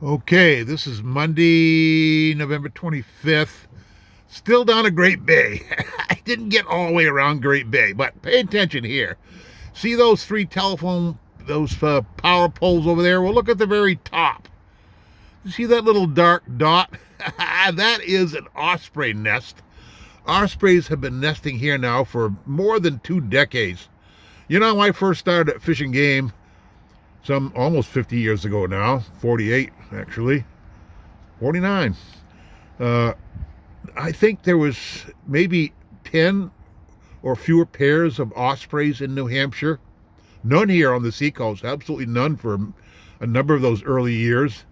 Okay, this is Monday, November 25th. Still down at Great Bay. I didn't get all the way around Great Bay, but pay attention here. See those those power poles over there? Well, look at the very top. You see that little dark dot? That is an osprey nest. Ospreys have been nesting here now for more than 2 decades. You know, when I first started fishing game, some almost 50 years ago now, 48 actually, 49. Uh, I think there was maybe 10 or fewer pairs of ospreys in New Hampshire. None here on the seacoast, absolutely none for a number of those early years.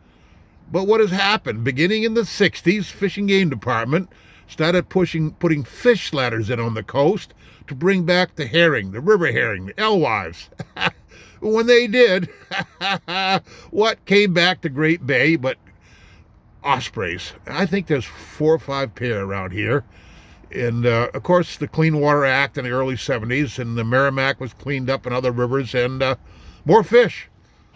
But what has happened? Beginning in the 60s, Fish and Game Department started putting fish ladders in on the coast to bring back the herring, the river herring, the alewives. When they did, what came back to Great Bay but ospreys? I think there's 4 or 5 pair around here. And of course, the Clean Water Act in the early 70s, and the Merrimack was cleaned up in other rivers, and more fish.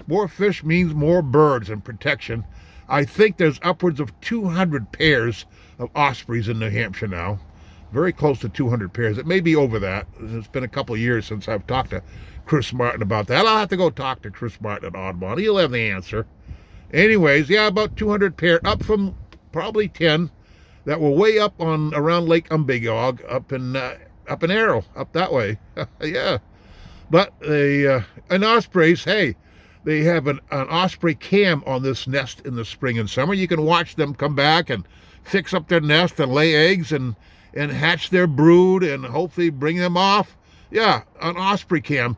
More fish means more birds and protection. I think there's upwards of 200 pairs of ospreys in New Hampshire now. Very close to 200 pairs. It may be over that. It's been a couple of years since I've talked to Chris Martin about that. I'll have to go talk to Chris Martin at Audubon. He'll have the answer. Anyways, yeah, about 200 pair, up from probably 10 that were way up on around Lake Umbagog, up in Arrow, up that way. Yeah, but an ospreys, hey, they have an osprey cam on this nest in the spring and summer. You can watch them come back and fix up their nest and lay eggs and hatch their brood and hopefully bring them off. Yeah, an osprey cam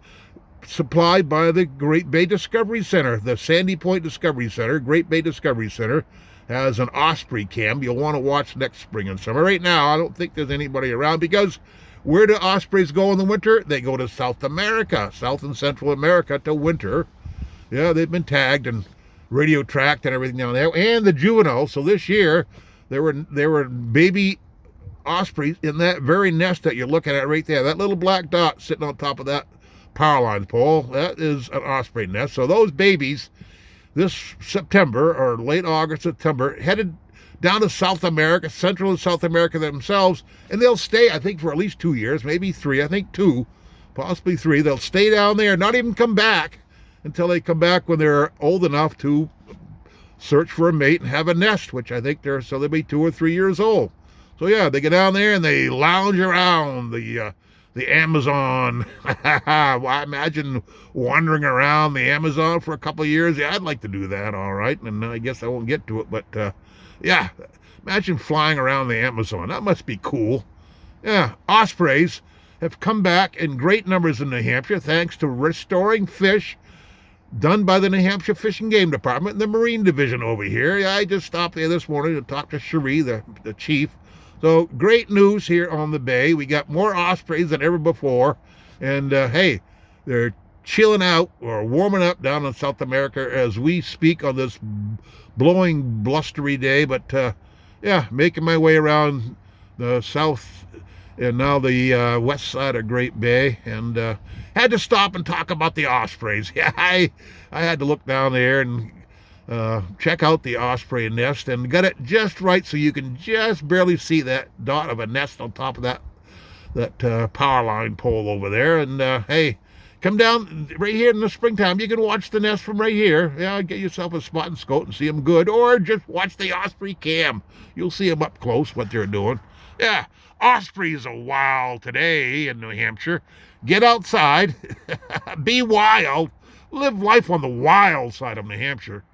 supplied by the Great Bay Discovery Center, the Sandy Point Discovery Center. Great Bay Discovery Center has an osprey cam you'll want to watch next spring and summer. Right now, I don't think there's anybody around, because where do ospreys go in the winter? They go to South America, South and Central America, to winter. Yeah, they've been tagged and radio tracked and everything down there, and the juveniles. So this year, there were baby ospreys in that very nest that you're looking at right there. That little black dot sitting on top of that power line pole, that is an osprey nest. So those babies this September, or late August, September, headed down to South America, Central and South America themselves, and they'll stay, I think, for at least 2 years, maybe 3, I think 2, possibly 3. They'll stay down there, not even come back until they come back when they're old enough to search for a mate and have a nest, which I think they'll be 2 or 3 years old. So yeah, they get down there and they lounge around the Amazon. Well, I imagine wandering around the Amazon for a couple of years. Yeah, I'd like to do that, all right. And I guess I won't get to it, but yeah, imagine flying around the Amazon. That must be cool. Yeah, ospreys have come back in great numbers in New Hampshire thanks to restoring fish done by the New Hampshire Fish and Game Department and the Marine Division over here. Yeah, I just stopped there this morning to talk to Cherie, the chief. So great news here on the bay. We got more ospreys than ever before. And hey, they're chilling out or warming up down in South America as we speak on this blowing, blustery day. But yeah, making my way around the south and now the west side of Great Bay, and had to stop and talk about the ospreys. Yeah, I had to look down there and check out the osprey nest, and got it just right so you can just barely see that dot of a nest on top of that power line pole over there. And hey, come down right here in the springtime. You can watch the nest from right here. Yeah, get yourself a spot and scope and see them good, or just watch the osprey cam. You'll see them up close, what they're doing. Yeah, ospreys are wild today in New Hampshire. Get outside, be wild, live life on the wild side of New Hampshire.